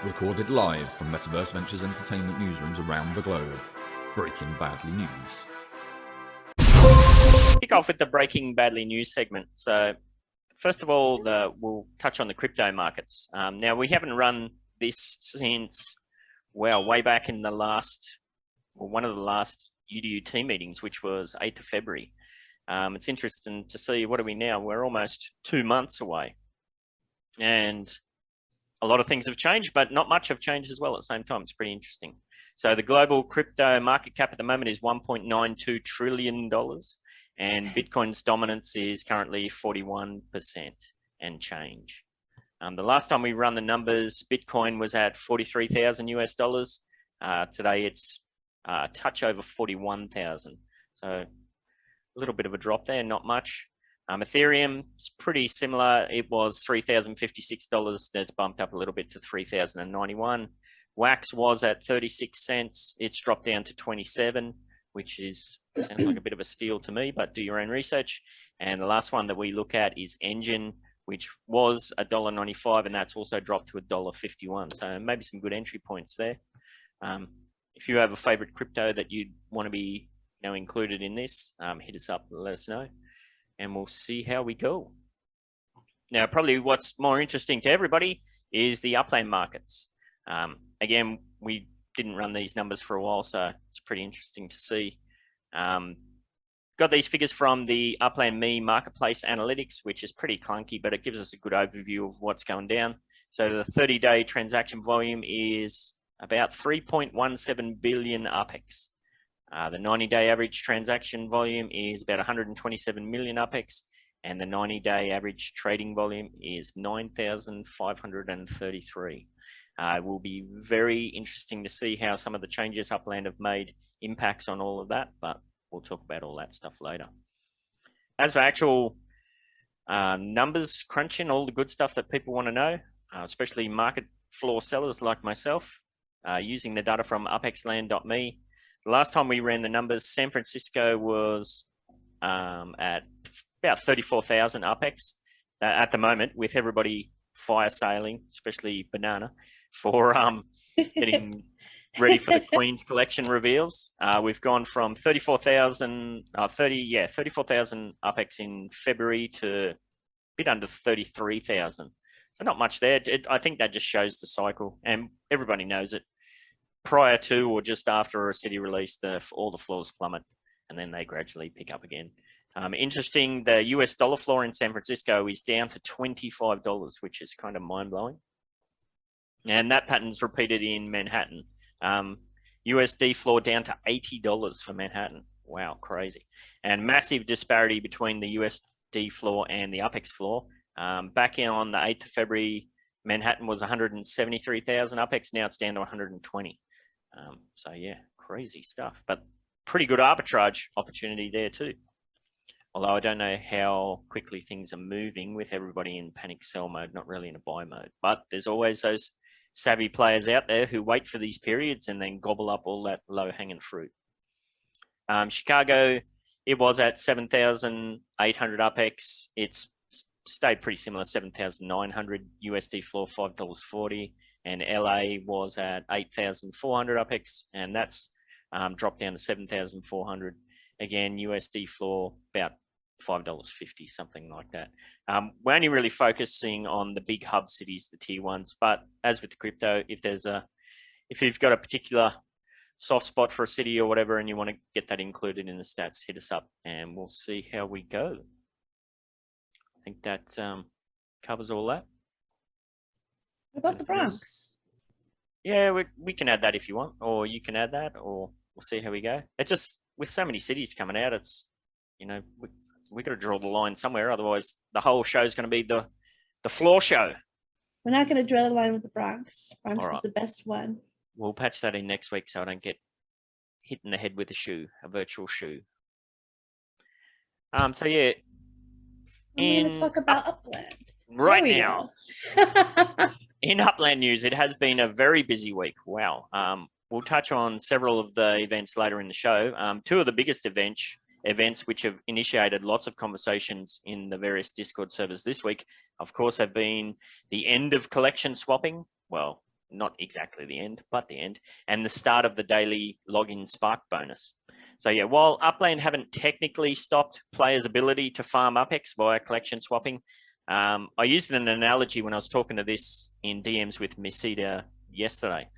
Recorded live from Metaverse Ventures Entertainment newsrooms around the globe. Breaking Badly News. Kick off with the Breaking Badly News segment. So, first of all, we'll touch on the crypto markets. Now, we haven't run this since, well, way back in the one of the last UDU team meetings, which was 8th of February. It's interesting to see, what are we now? We're almost 2 months away. And a lot of things have changed, but not much have changed as well at the same time. It's pretty interesting. So the global crypto market cap at the moment is $1.92 trillion, and Bitcoin's dominance is currently 41% and change. The last time we run the numbers, Bitcoin was at 43,000 US dollars. Today it's a touch over 41,000. So a little bit of a drop there, not much. Ethereum is pretty similar. It was $3,056. That's bumped up a little bit to $3,091. Wax was at 36 cents. It's dropped down to 27, which sounds like a bit of a steal to me, but do your own research. And the last one that we look at is Engine, which was $1.95, and that's also dropped to $1.51. So maybe some good entry points there. If you have a favorite crypto that you'd want to be included in this, hit us up, let us know, and we'll see how we go. Now, probably what's more interesting to everybody is the Upland markets. Again, we didn't run these numbers for a while, so it's pretty interesting to see. Got these figures from the Upland MVE Marketplace Analytics, which is pretty clunky, but it gives us a good overview of what's going down. So the 30-day transaction volume is about 3.17 billion UPEX. The 90-day average transaction volume is about 127 million UPEX, and the 90-day average trading volume is 9,533. It will be very interesting to see how some of the changes Upland have made impacts on all of that, but we'll talk about all that stuff later. As for actual numbers crunching, all the good stuff that people want to know, especially market floor sellers like myself, using the data from upexland.me. The last time we ran the numbers, San Francisco was at about 34,000 UPEX at the moment, with everybody fire sailing, especially Banana, for getting ready for the Queen's Collection reveals. We've gone from 34,000 UPEX in February to a bit under 33,000. So not much there. I think that just shows the cycle, and everybody knows it. Prior to or just after a city release, all the floors plummet, and then they gradually pick up again. Interesting, the US dollar floor in San Francisco is down to $25, which is kind of mind-blowing. And that pattern's repeated in Manhattan. USD floor down to $80 for Manhattan. Wow, crazy. And massive disparity between the USD floor and the UPEX floor. Back on the 8th of February, Manhattan was 173,000 UPEX. Now it's down to 120. So yeah, crazy stuff, but pretty good arbitrage opportunity there too. Although I don't know how quickly things are moving with everybody in panic sell mode, not really in a buy mode, but there's always those savvy players out there who wait for these periods and then gobble up all that low hanging fruit. Chicago, it was at 7,800 UPEX. It's stayed pretty similar, 7,900 USD floor, $5.40. And LA was at 8,400 UPEX, and that's dropped down to 7,400. Again, USD floor about $5.50, something like that. We're only really focusing on the big hub cities, the tier ones. But as with the crypto, if you've got a particular soft spot for a city or whatever, and you want to get that included in the stats, hit us up, and we'll see how we go. I think that covers all that. What about the Bronx? Yeah, we can add that if you want, or you can add that, or we'll see how we go. It's just, with so many cities coming out, it's, we got to draw the line somewhere. Otherwise, the whole show is going to be the floor show. We're not going to draw the line with the Bronx. Bronx All right. is the best one. We'll patch that in next week so I don't get hit in the head with a virtual shoe. So yeah. We're going to talk about Upland. Right now. In Upland news, it has been a very busy week. Wow. We'll touch on several of the events later in the show. Two of the biggest events which have initiated lots of conversations in the various Discord servers this week, of course, have been the end of collection swapping. Well, not exactly the end, but the end, and the start of the daily login spark bonus. So yeah, while Upland haven't technically stopped players' ability to farm UpX via collection swapping, I used an analogy when I was talking to this in DMs with Missida yesterday.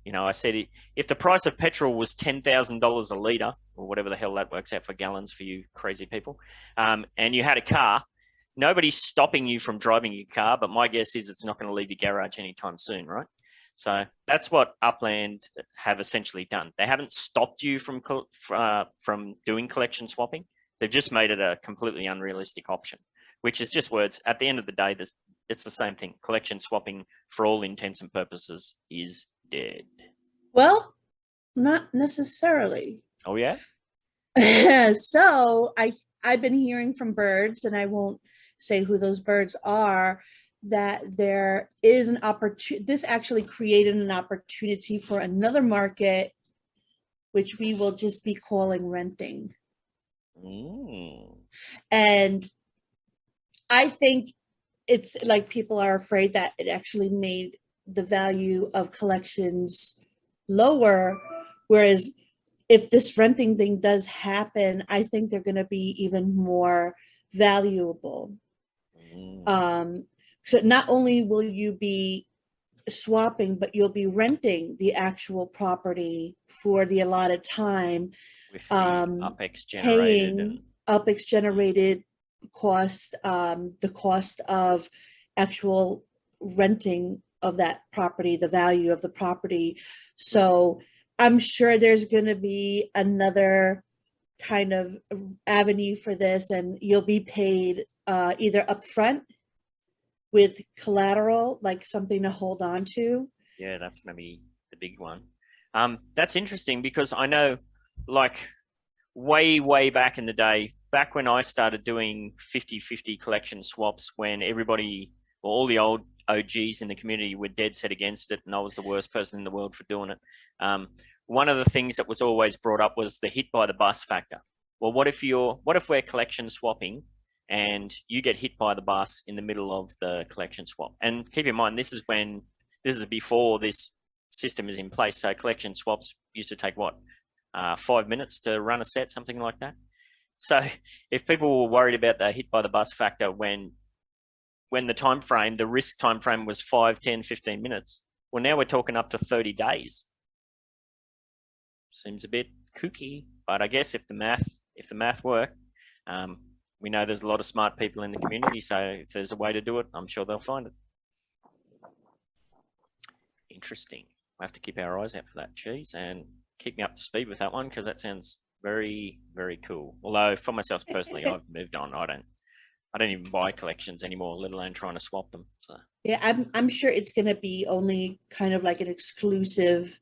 You know, I said if the price of petrol was $10,000 a litre, or whatever the hell that works out for gallons for you crazy people, and you had a car, nobody's stopping you from driving your car, but my guess is it's not going to leave your garage anytime soon, right? So that's what Upland have essentially done. They haven't stopped you from doing collection swapping. They've just made it a completely unrealistic option, which is just words. At the end of the day, it's the same thing. Collection swapping, for all intents and purposes, is dead. Well, not necessarily. Oh, yeah? So I've been hearing from birds, and I won't say who those birds are, that there is an opportunity. This actually created an opportunity for another market, which we will just be calling renting. And I think it's like people are afraid that it actually made the value of collections lower, whereas if this renting thing does happen, I think they're going to be even more valuable. So not only will you be swapping, but you'll be renting the actual property for the allotted time, with the UpX generated, UpX generated costs, the cost of actual renting of that property, the value of the property. So I'm sure there's going to be another kind of avenue for this, and you'll be paid either upfront with collateral, like something to hold on to. Yeah, that's going to be the big one. That's interesting because I know, like, way back in the day, back when I started doing 50-50 collection swaps, when everybody, or all the old OGs in the community were dead set against it, and I was the worst person in the world for doing it. One of the things that was always brought up was the hit by the bus factor. Well, what if we're collection swapping and you get hit by the bus in the middle of the collection swap? And keep in mind, this is before this system is in place. So collection swaps used to take 5 minutes to run a set, something like that. So if people were worried about the hit by the bus factor when the risk time frame was 5, 10, 15 minutes, well, now we're talking up to 30 days. Seems a bit kooky, but I guess if the math work, we know there's a lot of smart people in the community, so if there's a way to do it, I'm sure they'll find it. Interesting. We'll have to keep our eyes out for that, Cheese, and keep me up to speed with that one, because that sounds very, very cool. Although for myself personally, I've moved on. I don't even buy collections anymore, let alone trying to swap them. So yeah, I'm sure it's going to be only kind of like an exclusive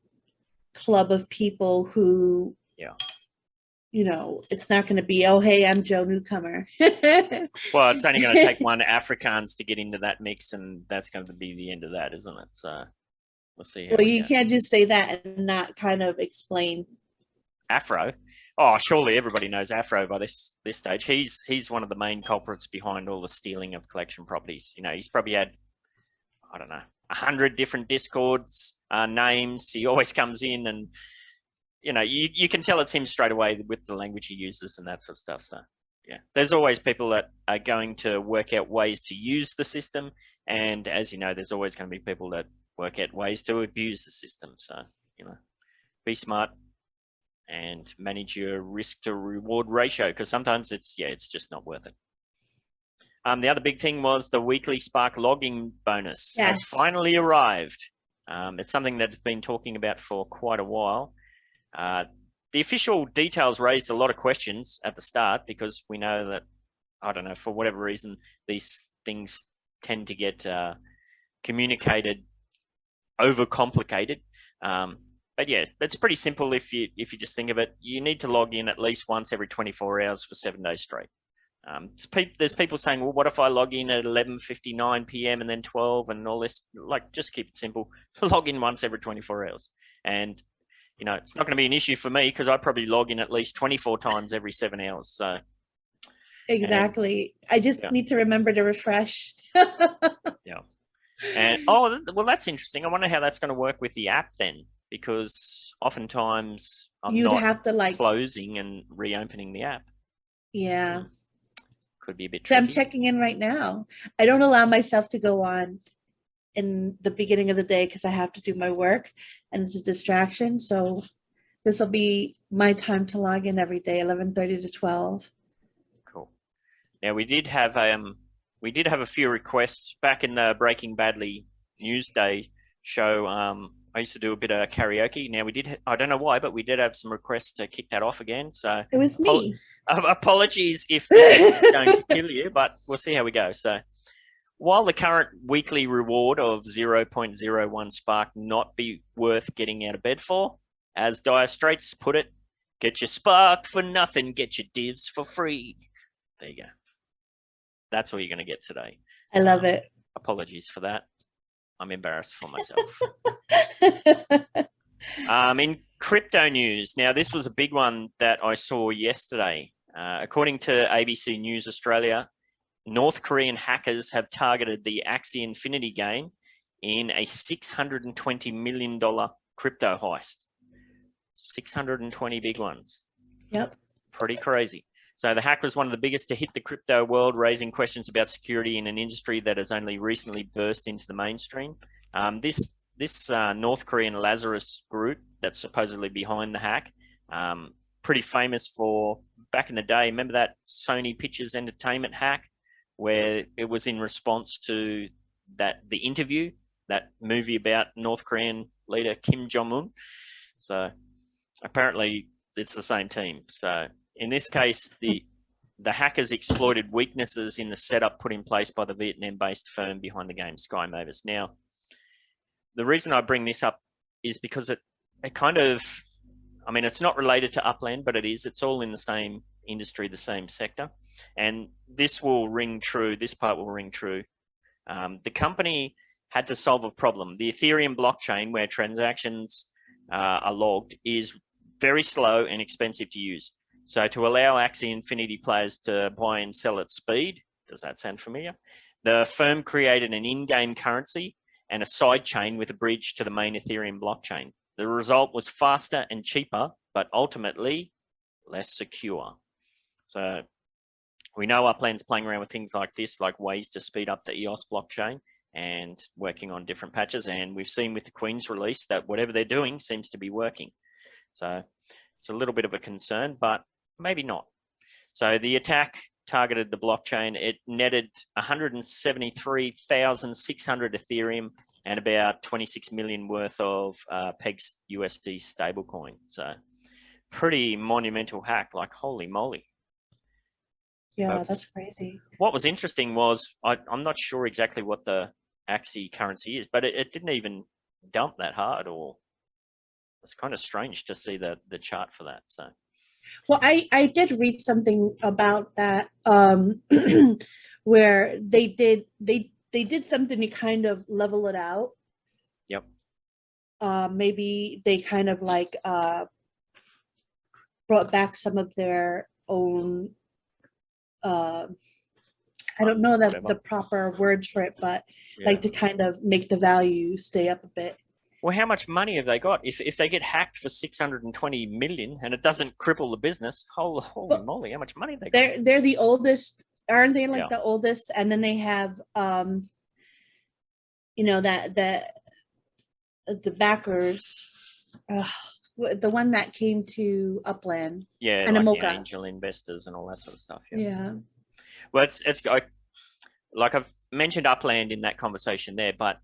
club of people who, you know, it's not going to be, oh, hey, I'm Joe Newcomer. Well, it's only going to take one Afrikaans to get into that mix, and that's going to be the end of that, isn't it? So we'll see. Well, you can't just say that and not kind of explain. Afro? Oh, surely everybody knows Afro by this stage. He's one of the main culprits behind all the stealing of collection properties. You know, he's probably had, I don't know, 100 different Discords, names. He always comes in, and you know, you can tell it's him straight away with the language he uses and that sort of stuff. So yeah, there's always people that are going to work out ways to use the system, and as you know, there's always going to be people that work out ways to abuse the system. So, you know, be smart and manage your risk to reward ratio, because sometimes it's just not worth it. The other big thing was the weekly Spark logging bonus has finally arrived. It's something that I've been talking about for quite a while. The official details raised a lot of questions at the start, because we know that, I don't know, for whatever reason, these things tend to get communicated overcomplicated. But yeah, it's pretty simple if you just think of it. You need to log in at least once every 24 hours for 7 days straight. There's people saying, well, what if I log in at 11:59 p.m. and then 12 and all this? Like, just keep it simple. Log in once every 24 hours. And, you know, it's not going to be an issue for me, because I probably log in at least 24 times every 7 hours. So exactly. I just need to remember to refresh. Yeah. And well, that's interesting. I wonder how that's going to work with the app then, because oftentimes I'm You'd not have to like, closing and reopening the app. yeah. Could be a bit So I'm tricky. checking in right now. I don't allow myself to go on in the beginning of the day because I have to do my work and it's a distraction. So this will be my time to log in every day, 11:30 to 12. Cool. Now we did have a few requests back in the Breaking Badly Newsday show. I used to do a bit of karaoke. Now I don't know why, but we did have some requests to kick that off again. So It was me. apologies if this is going to kill you, but we'll see how we go. So while the current weekly reward of 0.01 Spark not be worth getting out of bed for, as Dire Straits put it, get your Spark for nothing, get your divs for free. There you go. That's all you're going to get today. I love it. Apologies for that. I'm embarrassed for myself. In crypto news, now this was a big one that I saw yesterday. According to ABC News Australia, North Korean hackers have targeted the Axie Infinity game in a $620 million crypto heist. 620 big ones. Yep. Pretty crazy. So the hack was one of the biggest to hit the crypto world, raising questions about security in an industry that has only recently burst into the mainstream. This North Korean Lazarus group that's supposedly behind the hack, pretty famous for back in the day. Remember that Sony Pictures Entertainment hack, where it was in response to the interview, that movie about North Korean leader Kim Jong-un. So apparently it's the same team. So in this case, the hackers exploited weaknesses in the setup put in place by the Vietnam-based firm behind the game, Sky Mavis. Now, the reason I bring this up is because it kind of, I mean, it's not related to Upland, but it is. It's all in the same industry, the same sector. And this will ring true. This part will ring true. The company had to solve a problem. The Ethereum blockchain, where transactions are logged, is very slow and expensive to use. So to allow Axie Infinity players to buy and sell at speed, does that sound familiar? The firm created an in-game currency and a side chain with a bridge to the main Ethereum blockchain. The result was faster and cheaper, but ultimately less secure. So we know Upland's playing around with things like this, like ways to speed up the EOS blockchain and working on different patches. And we've seen with the Queen's release that whatever they're doing seems to be working. So it's a little bit of a concern, but maybe not. So the attack targeted the blockchain. It netted 173,600 Ethereum and about 26 million worth of PEG's USD stablecoin. So pretty monumental hack, like holy moly. Yeah, But that's crazy. what was interesting was, I'm not sure exactly what the Axie currency is, but it didn't even dump that hard, or it's kind of strange to see the chart for that. So Well, I did read something about that where they did something to kind of level it out. Yep. Maybe they kind of like brought back some of their own I don't know the proper words for it, but Yeah. like to kind of make the value stay up a bit. Well, how much money have they got? If they get hacked for 620 million and it doesn't cripple the business, holy moly, how much money have they got? They're the oldest, aren't they? Like Yeah. the oldest, and then they have that the backers, the one that came to Upland. Yeah, and like the Amoka. angel investors and all that sort of stuff. Yeah. Yeah. Well, it's like I've mentioned Upland in that conversation there, but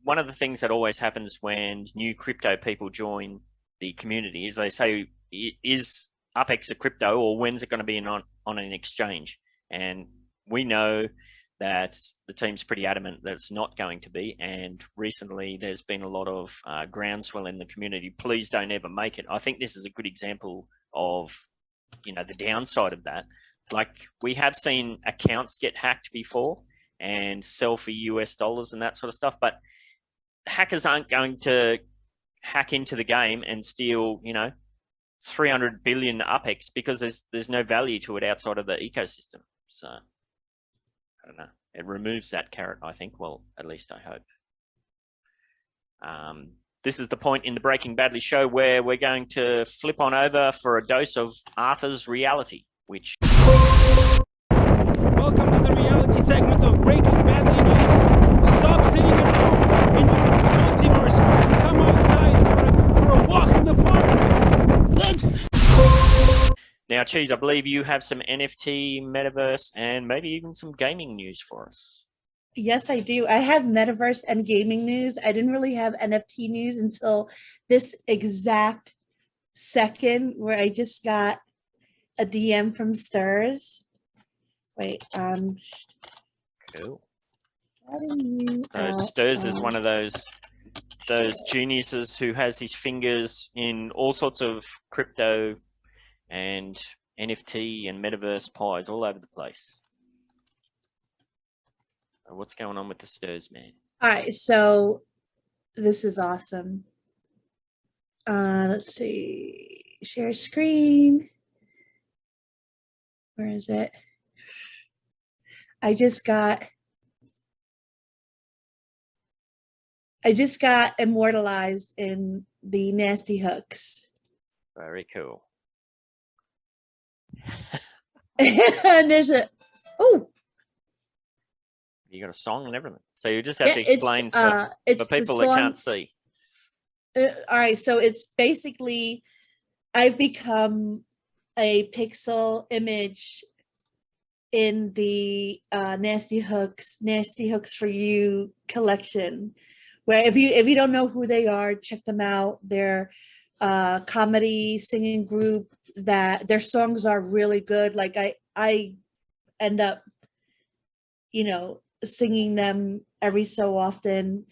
one of the things that always happens when new crypto people join the community is they say, is UpX a crypto, or when's it going to be on an exchange? And we know that the team's pretty adamant that it's not going to be. And recently there's been a lot of groundswell in the community. Please don't ever make it. I think this is a good example of, the downside of that. Like, we have seen accounts get hacked before and sell for US dollars and that sort of stuff, but hackers aren't going to hack into the game and steal, 300 billion UpX, because there's no value to it outside of the ecosystem. So I don't know. It removes that carrot, I think. Well, at least I hope. This is the point in the Breaking Badly show where we're going to flip on over for a dose of Arthur's reality, which... Welcome to the reality segment of Breaking Badly News. Stop sitting at home in your multiverse and come outside for a walk in the park. Now, Cheese, I believe you have some NFT, Metaverse, and maybe even some gaming news for us. Yes, I do. I have Metaverse and gaming news. I didn't really have NFT news until this exact second where I just got a DM from Stirs. Wait, Cool. adding you So Stirs is one of those geniuses who has his fingers in all sorts of crypto and NFT and Metaverse pies all over the place. What's going on with the Stirs, man? All right, so this is awesome. Let's see. Share screen. Where is it? I just got immortalized in the Nasty Hooks. Very cool. And there's You got a song and everything. So you just have to explain for people that can't see. All right, so it's basically I've become a pixel image in the Nasty Hooks for You collection, where if you don't know who they are, check them out. They're a comedy singing group that their songs are really good. Like I end up, singing them every so often,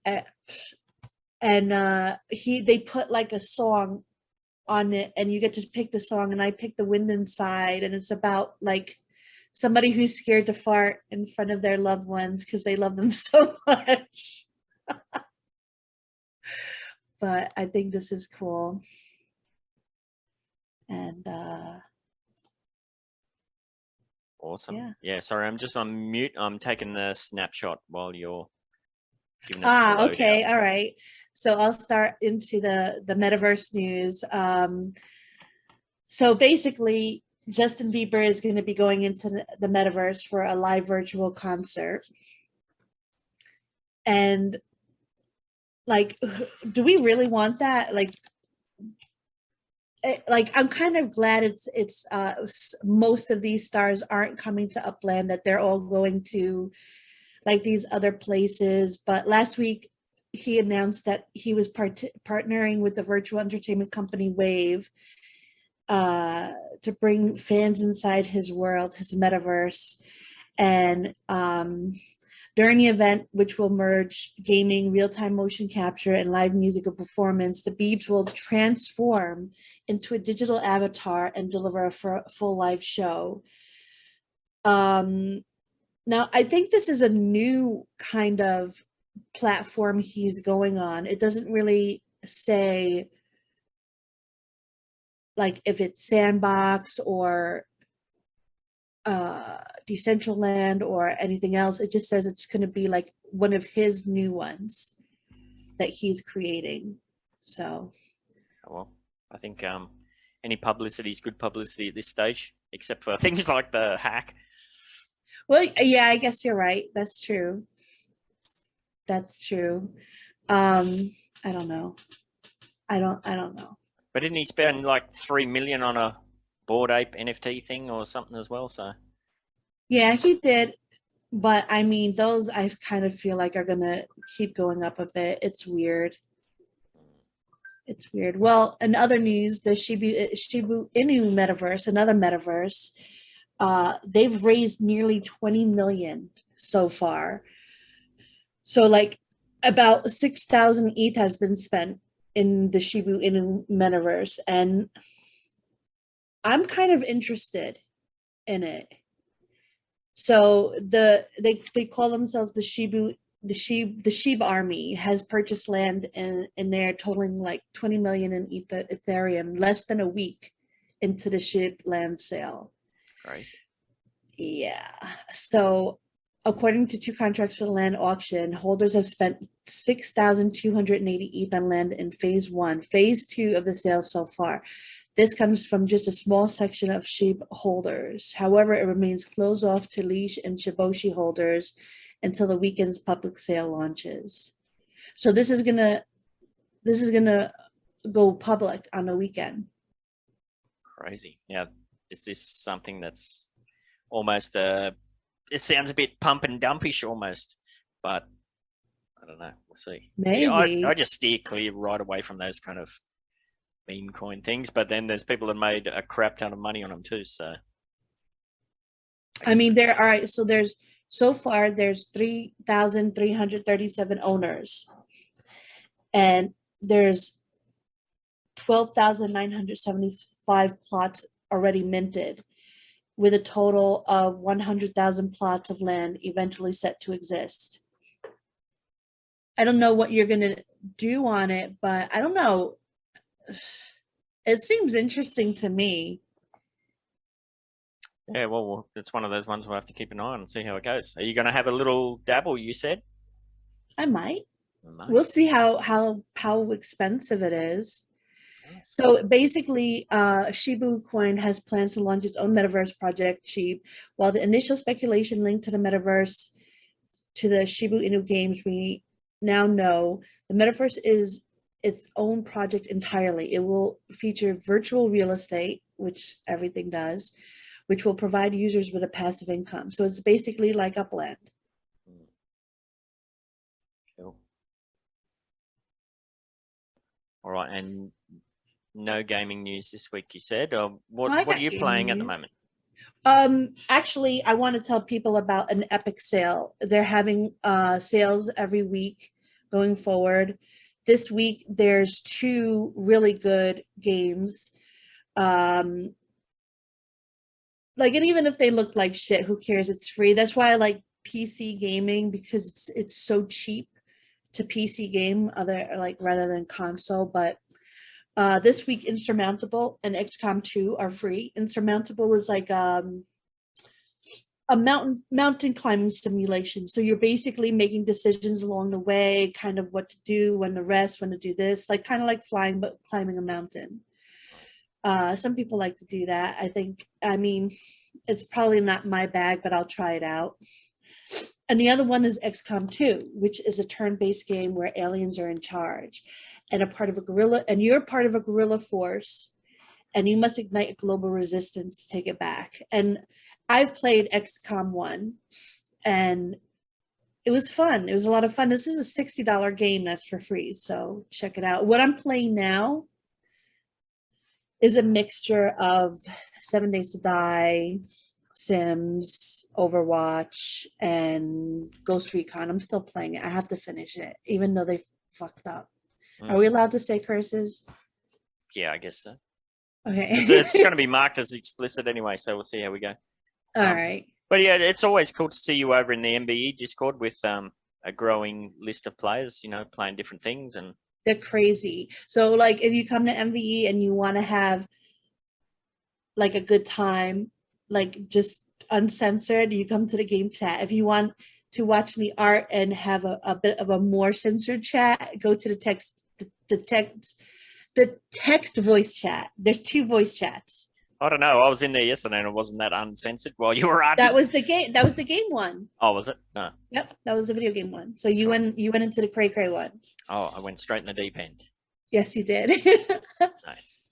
and they put like a song on it, and you get to pick the song, and I picked The Wind Inside, and it's about like somebody who's scared to fart in front of their loved ones because they love them so much. But I think this is cool, and awesome. Yeah, sorry, I'm just on mute. I'm taking the snapshot while you're giving us the okay, lowdown. all right. So I'll start into the Metaverse news. So basically, Justin Bieber is going to be going into the Metaverse for a live virtual concert. And like, do we really want that? Like I'm kind of glad it's most of these stars aren't coming to Upland, that they're all going to like these other places. But last week he announced that he was partnering with the virtual entertainment company Wave to bring fans inside his world, his metaverse. And during the event, which will merge gaming, real-time motion capture, and live musical performance, the Biebs will transform into a digital avatar and deliver a full live show. Now, I think this is a new kind of platform he's going on. It doesn't really say like if it's Sandbox or Decentraland or anything else. It just says it's going to be like one of his new ones that he's creating. So, well, I think any publicity is good publicity at this stage, except for things like the hack. Well, yeah, I guess you're right. That's true. I don't know. I don't know. But didn't he spend like $3 million on a Bored Ape NFT thing or something as well? So yeah, he did. But I mean, those I kind of feel like are gonna keep going up a bit. It's weird. Well, in other news, the Shibu Inu metaverse, another metaverse, they've raised nearly 20 million so far. So like about 6,000 ETH has been spent in the Shibu Inu metaverse, and I'm kind of interested in it. So they call themselves the Sheeb Army has purchased land in there totaling like 20 million in Ethereum less than a week into the Sheeb land sale. crazy. Yeah. So according to 2 contracts for the land auction, holders have spent 6,280 ETH on land in phase 1. Phase 2 of the sales so far. This comes from just a small section of SHIB holders. However, it remains closed off to Leash and Shiboshi holders until the weekend's public sale launches. So this is gonna go public on the weekend. Crazy. Yeah. Is this something that's almost it sounds a bit pump and dumpish almost, but I don't know. We'll see. Maybe. Yeah, I just steer clear right away from those kind of meme coin things, but then there's people that made a crap ton of money on them too. So I mean, there are so far there's 3,337 owners, and there's 12,975 plots already minted, with a total of 100,000 plots of land eventually set to exist. I don't know what you're gonna do on it, but I don't know. It seems interesting to me. yeah, well, it's one of those ones we'll have to keep an eye on and see how it goes. Are you going to have a little dabble? You said. I might. Nice. We'll see how expensive it is. So basically, Shibu Coin has plans to launch its own metaverse project, Shib. While the initial speculation linked to the metaverse to the Shibu Inu games, we now know the metaverse is its own project entirely. It will feature virtual real estate, which everything does, which will provide users with a passive income. So it's basically like Upland. Cool. All right, and no gaming news this week, you said. What are you playing at the moment? Actually, I want to tell people about an Epic sale. They're having sales every week going forward. This week, there's 2 really good games. And even if they look like shit, who cares? It's free. That's why I like PC gaming, because it's so cheap to PC game rather than console. But this week, Insurmountable and XCOM 2 are free. Insurmountable is like a mountain climbing simulation. So you're basically making decisions along the way, kind of what to do, when to rest, when to do this, kind of like flying but climbing a mountain. Some people like to do that. I mean, it's probably not my bag, but I'll try it out. And the other one is XCOM 2, which is a turn-based game where aliens are in charge and you're part of a guerrilla force, and you must ignite a global resistance to take it back. And I've played XCOM 1, and it was fun. It was a lot of fun. This is a $60 game that's for free, so check it out. What I'm playing now is a mixture of 7 Days to Die, Sims, Overwatch, and Ghost Recon. I'm still playing it. I have to finish it, even though they fucked up. Are we allowed to say curses? Yeah, I guess so. Okay. It's going to be marked as explicit anyway, so we'll see how we go. All right. But yeah, it's always cool to see you over in the MVE Discord with a growing list of players, playing different things. And they're crazy. So if you come to MVE and you want to have a good time, just uncensored, you come to the game chat. If you want to watch me art and have a bit of a more censored chat, go to the text voice chat. There's 2 voice chats. I don't know. I was in there yesterday and it wasn't that uncensored while you were arguing. That was the game one. Oh, was it? No. Yep, that was the video game one. So you went into the cray one. Oh, I went straight in the deep end. Yes, you did. Nice.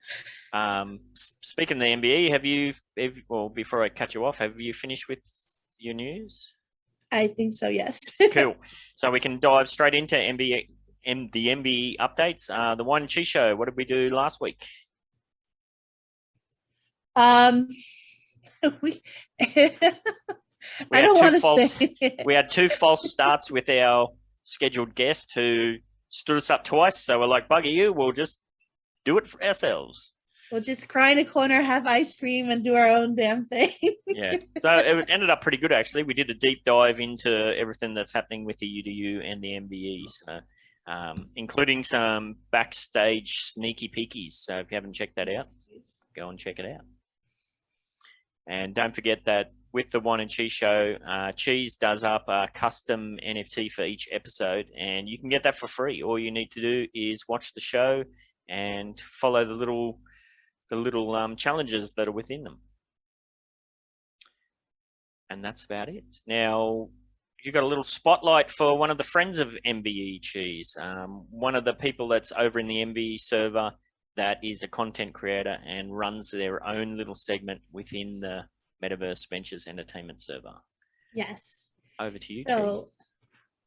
Speaking of the MBE, before I cut you off, have you finished with your news? I think so, yes. Cool. So we can dive straight into the MBE updates. The Wine Cheese Show, what did we do last week? I don't want to say. We had 2 false starts with our scheduled guest who stood us up twice. So we're like, bugger you, we'll just do it for ourselves. We'll just cry in a corner, have ice cream, and do our own damn thing. Yeah. So it ended up pretty good, actually. We did a deep dive into everything that's happening with the UDU and the MVE, so, including some backstage sneaky peekies. So if you haven't checked that out, go and check it out. And don't forget that with the Wine and Cheese show, Cheese does up a custom NFT for each episode, and you can get that for free. All you need to do is watch the show and follow the little challenges that are within them. And that's about it. Now, you got a little spotlight for one of the friends of MVE, Cheese. One of the people that's over in the MVE server that is a content creator and runs their own little segment within the Metaverse Ventures Entertainment server. Yes. Over to you, So Cheese.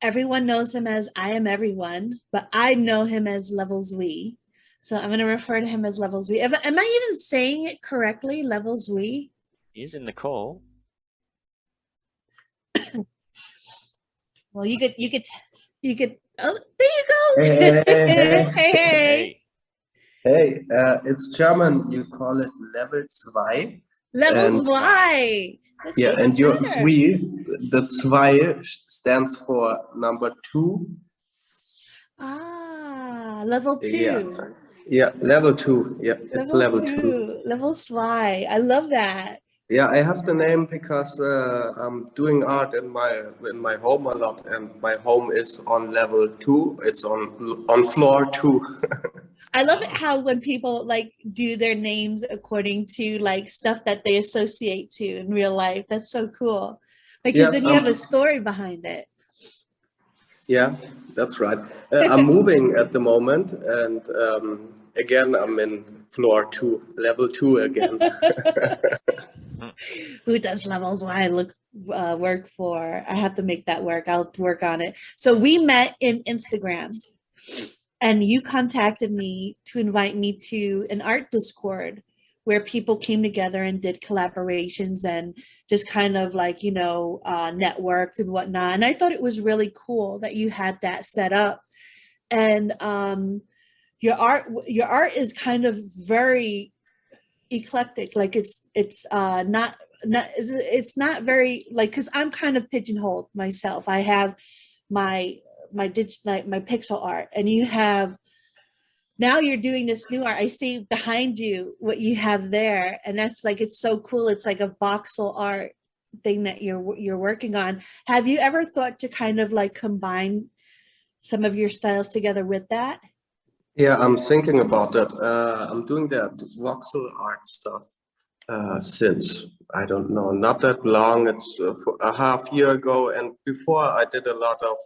everyone knows him as I Am Everyone, but I know him as Levels We. So I'm going to refer to him as Levels We. Am I even saying it correctly? Levels We? He's in the call. Well, you could. Oh, there you go. Hey. Hey. Hey, it's German. You call it Level 2. Levels And- Y. That's Yeah, even and your better. Zwei, the Zwei stands for number 2. Level 2. Yeah, level 2. Yeah, it's level 2. Level Y. I love that. Yeah, I have the name because I'm doing art in my home a lot, and my home is on level 2. It's on floor 2. I love it how when people like do their names according to like stuff that they associate to in real life. That's so cool. Because Yeah, then you have a story behind it. Yeah, that's right. I'm moving at the moment, and again, I'm in floor 2, level 2 again. Who does levels Y work for? I have to make that work. I'll work on it. So we met in Instagram, and you contacted me to invite me to an art Discord where people came together and did collaborations and just kind of like, networked and whatnot. And I thought it was really cool that you had that set up. And your art is kind of very eclectic. Like it's not very like, because I'm kind of pigeonholed myself. I have my pixel art, and you have, now you're doing this new art. I see behind you what you have there, and that's like, it's so cool. It's like a voxel art thing that you're working on. Have you ever thought to kind of like combine some of your styles together with that? Yeah, I'm thinking about that. I'm doing that voxel art stuff since, I don't know, not that long. It's for a half year ago. And before I did a lot of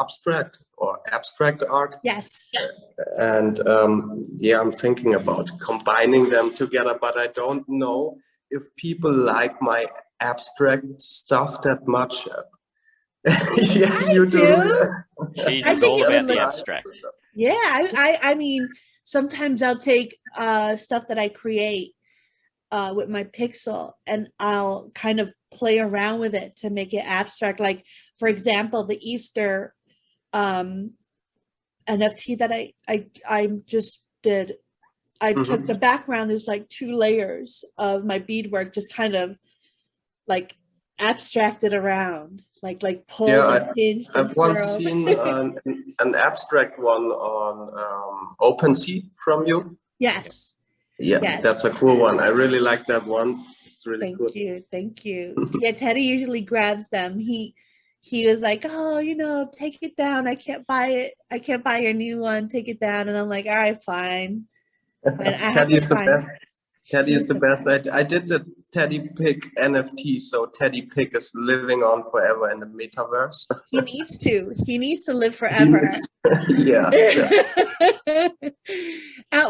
abstract art. Yes. And yeah, I'm thinking about combining them together, but I don't know if people like my abstract stuff that much. Yeah, I do. Cheese I is think all it would about the look- abstract. Yeah, I mean, sometimes I'll take stuff that I create with my pixel, and I'll kind of play around with it to make it abstract. Like, for example, the Easter NFT that I just did. I took the background is like 2 layers of my beadwork, just kind of like abstracted around, like pulled and pinched. I've once seen an abstract one on OpenSea from you. Yes. Yeah, Yes. that's a cool one. I really like that one. It's really cool. Thank you. Yeah, Teddy usually grabs them. He was like, oh, take it down. I can't buy it. I can't buy your new one. Take it down. And I'm like, all right, fine. And I have Teddy to is the find- best. Teddy is the best. I did the Teddy Pig NFT, so Teddy Pig is living on forever in the metaverse. He needs to. He needs to live forever. Yeah.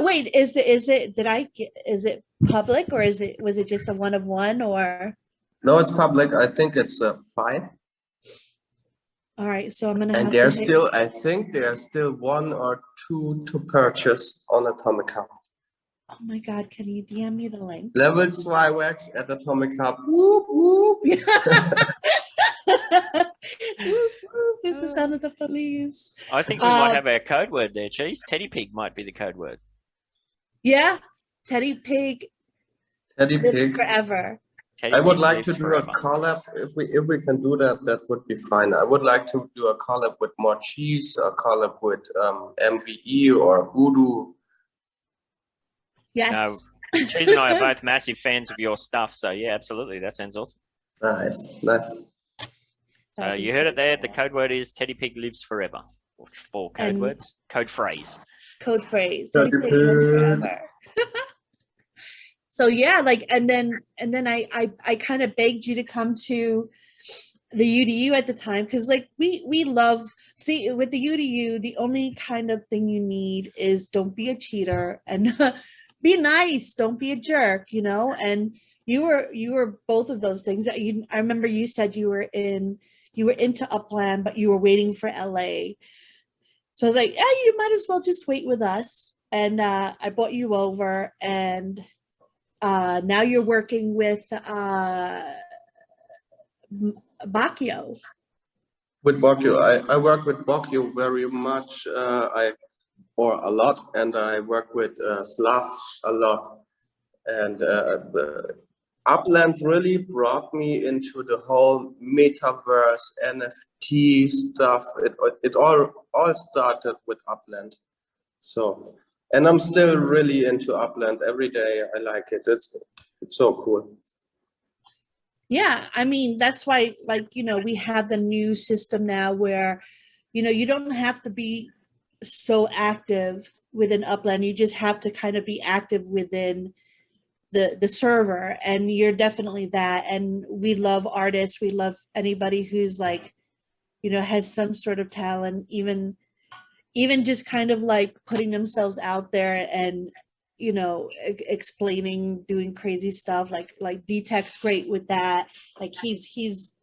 Wait, is it public, or was it just a one of one, or? No, it's public. I think it's 5. All right, so I'm gonna have And to I think there's still 1 or 2 to purchase on Atomic Hub. Oh my God, can you DM me the link? Level 2 wax at Atomic Hub. Whoop, whoop. Whoop, whoop. It's the sound of the police. I think we might have our code word there, Cheese. Teddy Pig might be the code word. Yeah, Teddy Pig Teddy lives Pig. forever. Teddy I would Pig like to lives do forever. a collab. If we can do that, that would be fine. I would like to do a collab with Morecheese, a collab with MVE or UDU. Yes. Cheese and I are both massive fans of your stuff, so yeah, absolutely. That sounds awesome. Nice. You heard it there. The code word is Teddy Pig lives forever. Or 4 code And- words. Code phrase. Code phrase. Code Teddy Pig lives pig. forever. So yeah, like, and then I kind of begged you to come to the UDU at the time, because like we love, see, with the UDU, the only kind of thing you need is don't be a cheater and be nice, don't be a jerk, you know. And you were both of those things. I remember you said you were into Upland, but you were waiting for LA. So I was like, yeah, you might as well just wait with us. And I brought you over, and now you're working with Bacchio. With Bacchio, I work with Bacchio very much, or a lot, and I work with Slav a lot. And Upland really brought me into the whole metaverse NFT stuff. It all started with Upland. So, and I'm still really into Upland every day. I like it. It's so cool. Yeah, I mean, that's why, like, you know, we have the new system now where, you know, you don't have to be so active within Upland. You just have to kind of be active within the server, and you're definitely that. And we love artists. We love anybody who's like, you know, has some sort of talent, even just kind of like putting themselves out there and, you know, explaining, doing crazy stuff. Like D-Tech's great with that. Like he's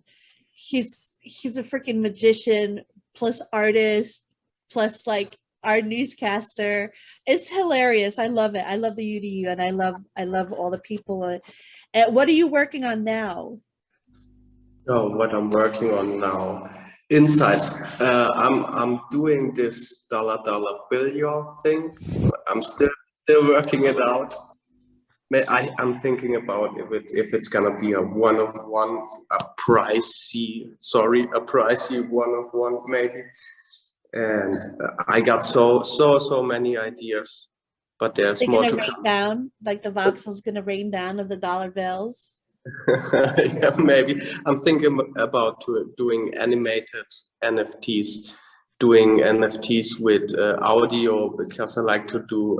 a freaking magician plus artist plus like our newscaster. It's hilarious. I love it. I love the UDU, and I love all the people. And what are you working on now? Oh, what I'm working on now. Insights. I'm doing this dollar bill thing. I'm still working it out. I'm thinking about if it's gonna be a one-of-one, a pricey one-of-one maybe. And I got so many ideas, but there's They're more gonna to rain come. down, like the voxel's gonna rain down of the dollar bills. Yeah, maybe. I'm thinking about doing animated NFTs, doing NFTs with audio, because I like to do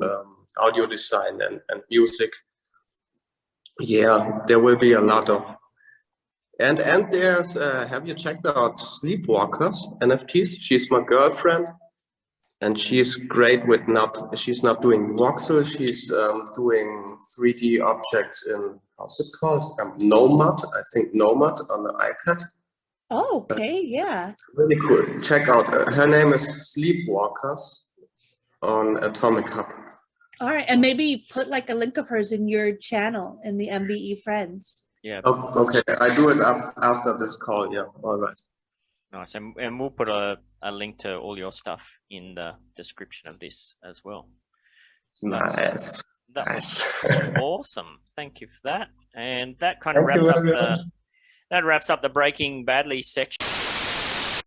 audio design and music. Yeah, there will be a lot of. And there's, have you checked out Sleepwalkers NFTs? She's my girlfriend, and she's great with she's not doing voxel, she's doing 3D objects in, how's it called? Nomad, I think Nomad on the iPad. Oh, okay, yeah. Really cool. Check out, her name is Sleepwalkers on Atomic Hub. All right, and maybe put like a link of hers in your channel in the MVE friends. Yeah. Oh, okay, I do it after this call, yeah, all right. Nice. And we'll put a link to all your stuff in the description of this as well. So Nice. That Nice. was awesome. Thank you for that. And that kind of Thank you wraps up very much. that wraps up the Breaking Badly section.